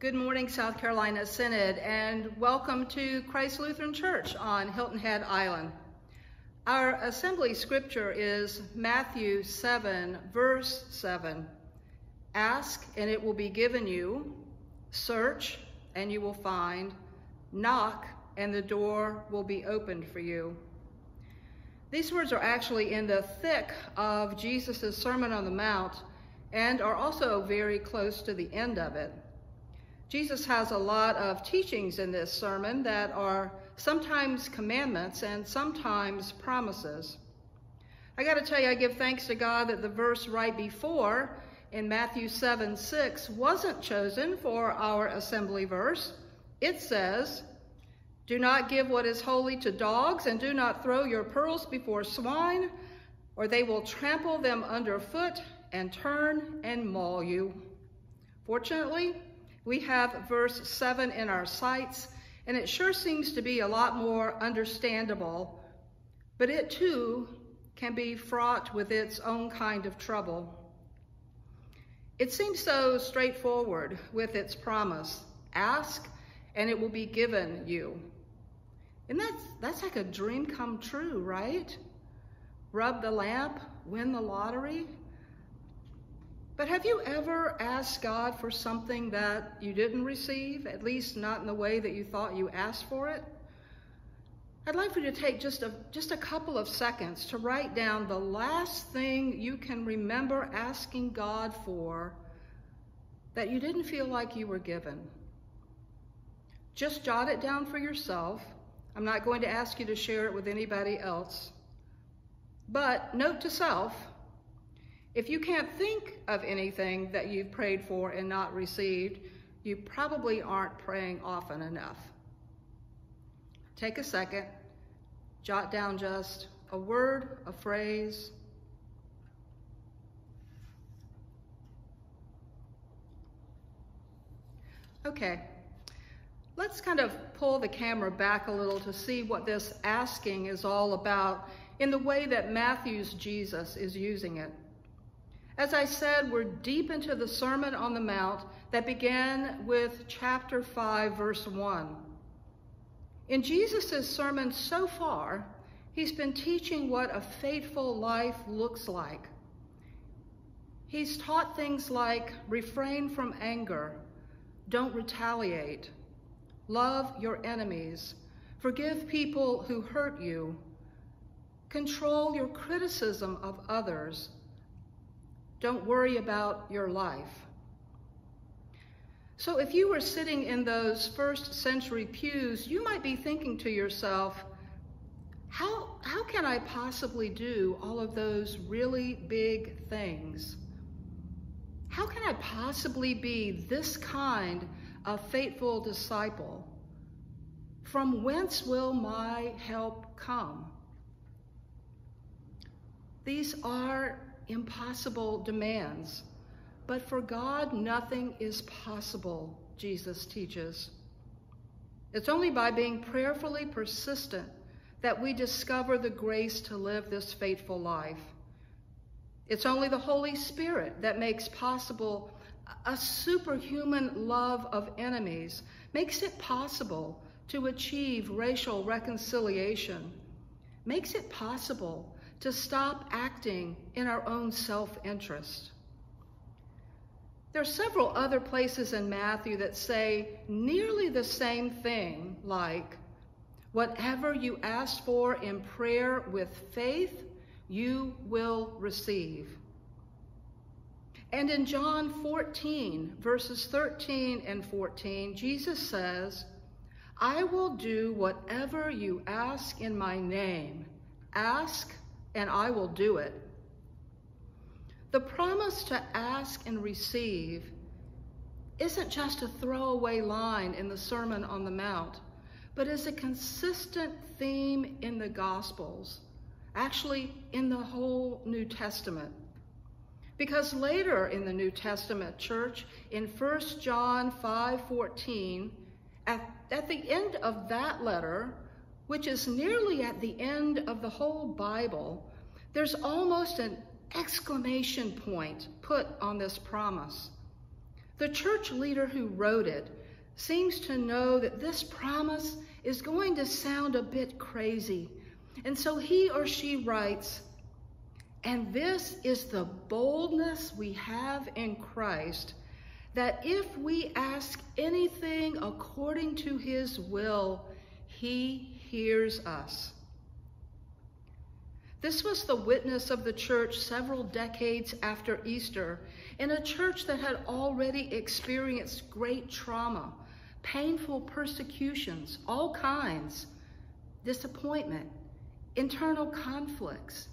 Good morning, South Carolina Synod, and welcome to Christ Lutheran Church on Hilton Head Island. Our assembly scripture is Matthew 7, verse 7. Ask, and it will be given you. Search, and you will find. Knock, and the door will be opened for you. These words are actually in the thick of Jesus' Sermon on the Mount and are also very close to the end of it. Jesus has a lot of teachings in this sermon that are sometimes commandments and sometimes promises. I got to tell you, I give thanks to God that the verse right before in Matthew 7:6 wasn't chosen for our assembly verse. It says, "Do not give what is holy to dogs, and do not throw your pearls before swine, or they will trample them underfoot and turn and maul you." Fortunately, we have verse 7 in our sights, and it sure seems to be a lot more understandable, but it too can be fraught with its own kind of trouble. It seems so straightforward with its promise, ask and it will be given you. And that's like a dream come true, right? Rub the lamp, win the lottery. But have you ever asked God for something that you didn't receive, at least not in the way that you thought you asked for it? I'd like for you to take just a couple of seconds to write down the last thing you can remember asking God for that you didn't feel like you were given. Just jot it down for yourself. I'm not going to ask you to share it with anybody else. But note to self, if you can't think of anything that you've prayed for and not received, you probably aren't praying often enough. Take a second, jot down just a word, a phrase. Okay, let's kind of pull the camera back a little to see what this asking is all about in the way that Matthew's Jesus is using it. As I said, we're deep into the Sermon on the Mount that began with chapter 5, verse 1. In Jesus' sermon so far, he's been teaching what a faithful life looks like. He's taught things like refrain from anger, don't retaliate, love your enemies, forgive people who hurt you, control your criticism of others, don't worry about your life. So if you were sitting in those first century pews, you might be thinking to yourself, how can I possibly do all of those really big things? How can I possibly be this kind of faithful disciple? From whence will my help come? These are impossible demands, but for God, nothing is possible, Jesus teaches. It's only by being prayerfully persistent that we discover the grace to live this faithful life. It's only the Holy Spirit that makes possible a superhuman love of enemies, makes it possible to achieve racial reconciliation, makes it possible to stop acting in our own self-interest. There are several other places in Matthew that say nearly the same thing, like, whatever you ask for in prayer with faith, you will receive. And in John 14, verses 13 and 14, Jesus says, I will do whatever you ask in my name. Ask, and I will do it. The promise to ask and receive isn't just a throwaway line in the Sermon on the Mount, but is a consistent theme in the Gospels, actually in the whole New Testament. Because later in the New Testament, church, in 1 John 5:14, at the end of that letter, which is nearly at the end of the whole Bible, there's almost an exclamation point put on this promise. The church leader who wrote it seems to know that this promise is going to sound a bit crazy. And so he or she writes, "And this is the boldness we have in Christ, that if we ask anything according to his will, he hears us." This was the witness of the church several decades after Easter, in a church that had already experienced great trauma, painful persecutions, all kinds, disappointment, internal conflicts.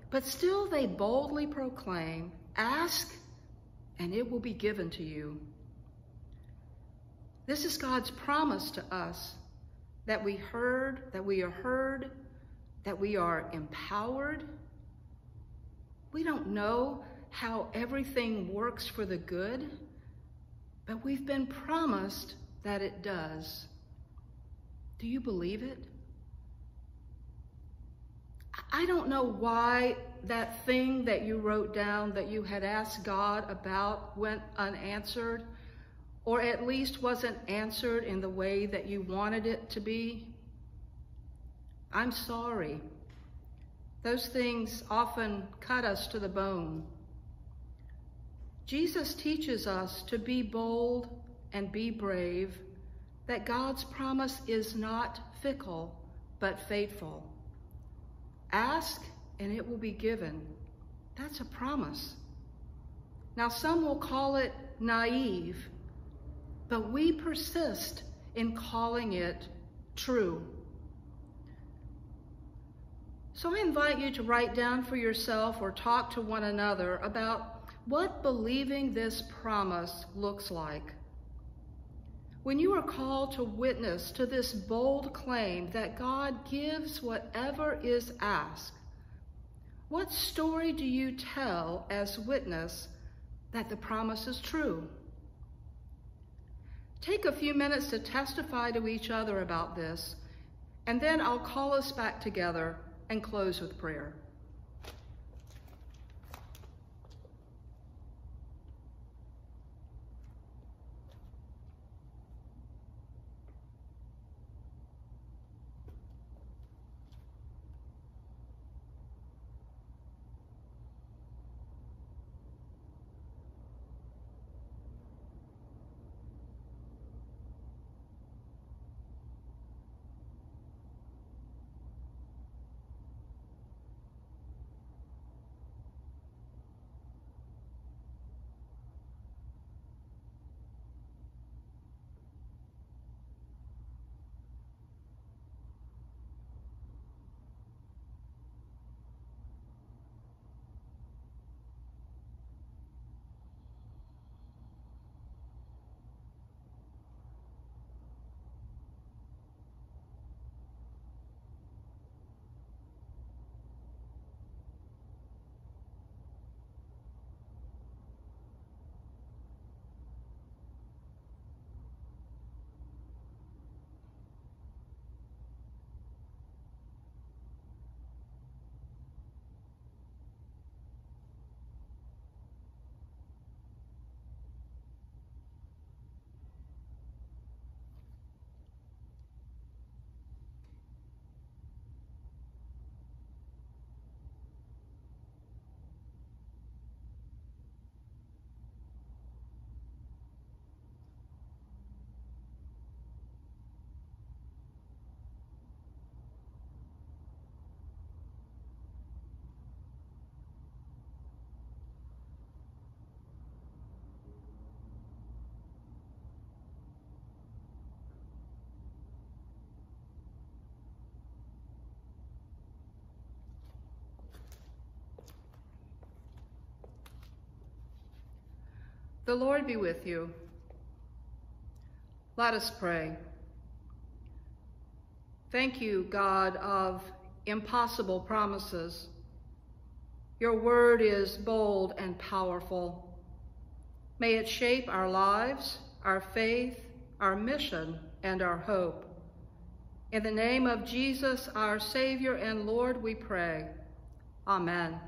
But still they boldly proclaim, "Ask, and it will be given to you." This is God's promise to us, that we are heard, that we are empowered. We don't know how everything works for the good, but we've been promised that it does. Do you believe it? I don't know why that thing that you wrote down that you had asked God about went unanswered, or at least wasn't answered in the way that you wanted it to be. I'm sorry. Those things often cut us to the bone. Jesus teaches us to be bold and be brave, that God's promise is not fickle, but faithful. Ask, and it will be given. That's a promise. Now, some will call it naive, but we persist in calling it true. So I invite you to write down for yourself or talk to one another about what believing this promise looks like. When you are called to witness to this bold claim that God gives whatever is asked, what story do you tell as witness that the promise is true? Take a few minutes to testify to each other about this, and then I'll call us back together and close with prayer. The Lord be with you. Let us pray. Thank you, God of impossible promises. Your word is bold and powerful. May it shape our lives, our faith, our mission, and our hope. In the name of Jesus, our Savior and Lord, we pray. Amen.